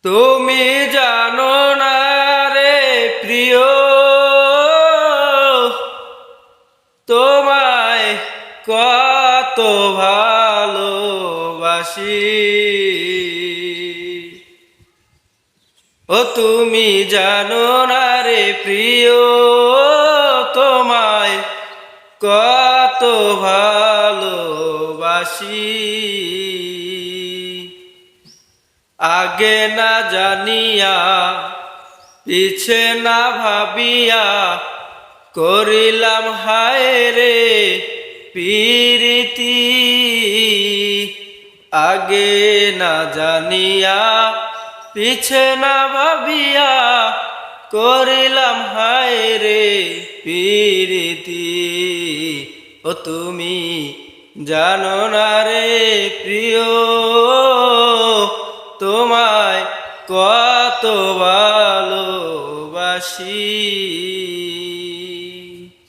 তুমি জানো না রে প্রিয়, তোমায় কত ভালোবাসি। ও তুমি জানো না রে প্রিয়, তোমায় কত ভালোবাসি। আগে না জানিয়া পিছে না ভাবিয়া করিলাম হায় রে প্রীতি। আগে না জানিয়া পিছে না ভাবিয়া করিলাম হায় রে প্রীতি। ও তুমি জানো না রে প্রিয়, তোমায় কত ভালোবাসি।